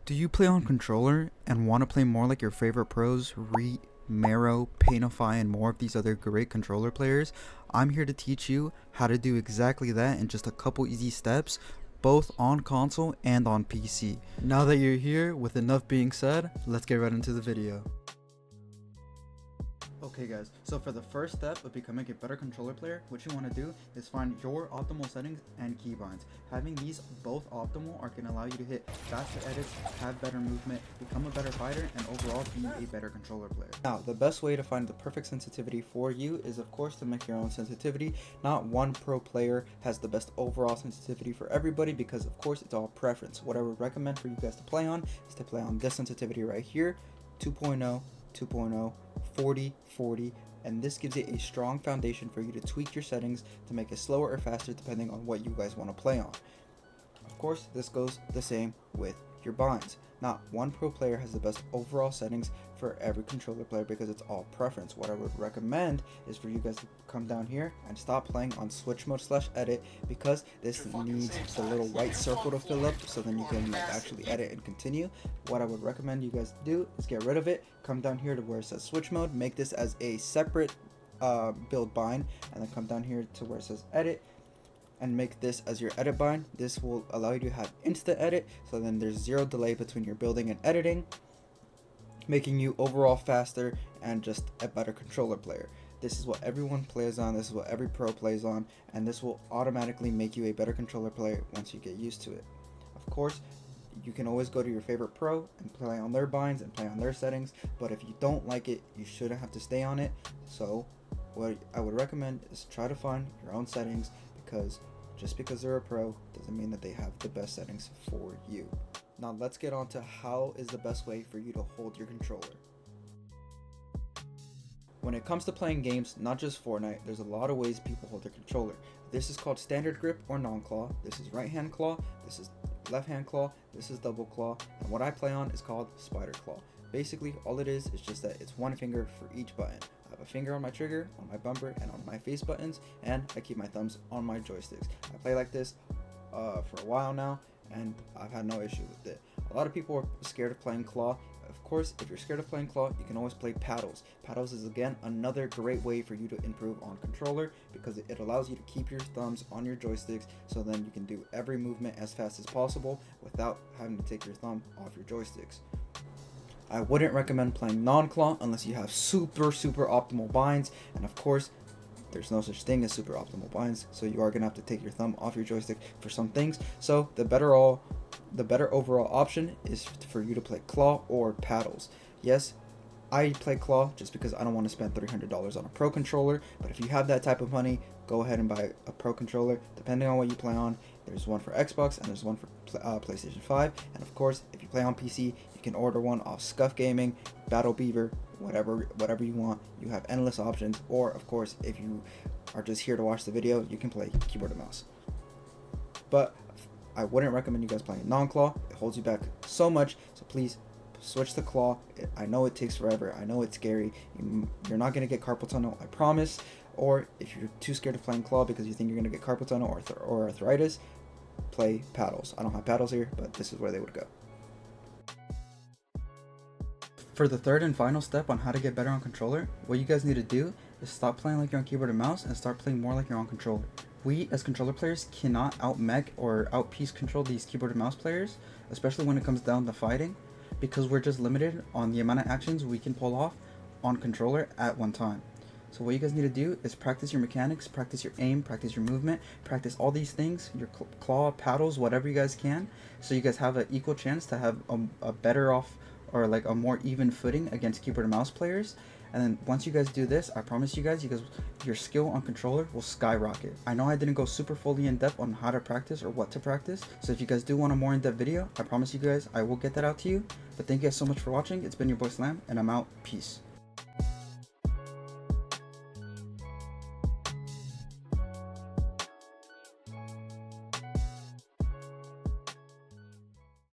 Do you play on controller and want to play more like your favorite pros, Reet, Mero, Painify, and more of these other great controller players? I'm here to teach you how to do exactly that in just a couple easy steps, both on console and on PC. Now that you're here, with enough being said, let's get right into the video. Okay guys, so for the first step of becoming a better controller player, what you want to do is find your optimal settings and keybinds. Having these both optimal are going to allow you to hit faster edits, have better movement, become a better fighter, and overall be a better controller player. Now, the best way to find the perfect sensitivity for you is of course to make your own sensitivity. Not one pro player has the best overall sensitivity for everybody because of course it's all preference. What I would recommend for you guys to play on is to play on this sensitivity right here, 2.0, 2.0, 40, 40, and this gives it a strong foundation for you to tweak your settings to make it slower or faster depending on what you guys want to play on. Of course, this goes the same with your binds. Not one pro player has the best overall settings for every controller player because it's all preference. What I would recommend is for you guys to come down here and stop playing on switch mode /edit because this needs the little white circle to fill up so then you can actually edit and continue. What I would recommend you guys do is get rid of it, come down here to where it says switch mode, make this as a separate build bind, and then come down here to where it says edit and make this as your edit bind. This will allow you to have instant edit, so then there's zero delay between your building and editing, making you overall faster and just a better controller player. This is what everyone plays on, this is what every pro plays on, and this will automatically make you a better controller player once you get used to it. Of course, you can always go to your favorite pro and play on their binds and play on their settings, but if you don't like it, you shouldn't have to stay on it. So what I would recommend is try to find your own settings, because just because they're a pro doesn't mean that they have the best settings for you. Now let's get on to how is the best way for you to hold your controller. When it comes to playing games, not just Fortnite, there's a lot of ways people hold their controller. This is called standard grip or non-claw. This is right hand claw, this is left hand claw, this is double claw, and what I play on is called spider claw. Basically all it is just that it's one finger for each button. I have a finger on my trigger, on my bumper, and on my face buttons, and I keep my thumbs on my joysticks. I play like this for a while now, and I've had no issue with it. A lot of people are scared of playing claw. Of course, if you're scared of playing claw, you can always play paddles. Paddles is again another great way for you to improve on controller because it allows you to keep your thumbs on your joysticks, so then you can do every movement as fast as possible without having to take your thumb off your joysticks. I wouldn't recommend playing non-claw unless you have super optimal binds, and of course there's no such thing as super optimal binds, so you are gonna have to take your thumb off your joystick for some things. So the better overall option is for you to play claw or paddles. Yes, I play claw just because I don't want to spend $300 on a pro controller, but if you have that type of money, go ahead and buy a pro controller. Depending on what you play on, there's one for Xbox and there's one for PlayStation 5, and of course if you play on PC, you can order one off Scuf Gaming, Battle Beaver, whatever you want. You have endless options, or of course if you are just here to watch the video, you can play keyboard and mouse. But I wouldn't recommend you guys playing non-claw. It holds you back so much, so please switch to claw. I know it takes forever, I know it's scary, you're not going to get carpal tunnel, I promise. Or if you're too scared of playing claw because you think you're going to get carpal tunnel or arthritis, play paddles. I don't have paddles here, but this is where they would go. For the third and final step on how to get better on controller, what you guys need to do is stop playing like you're on keyboard and mouse and start playing more like you're on controller. We as controller players cannot out-mech or out-piece control these keyboard and mouse players, especially when it comes down to fighting, because we're just limited on the amount of actions we can pull off on controller at one time. So what you guys need to do is practice your mechanics, practice your aim, practice your movement, practice all these things, your claw, paddles, whatever you guys can, so you guys have an equal chance to have a better off or like a more even footing against keyboard and mouse players. And then once you guys do this, I promise you guys, your skill on controller will skyrocket. I know I didn't go super fully in depth on how to practice or what to practice, so if you guys do want a more in-depth video, I promise you guys I will get that out to you. But thank you guys so much for watching. It's been your boy Slam, and I'm out. Peace.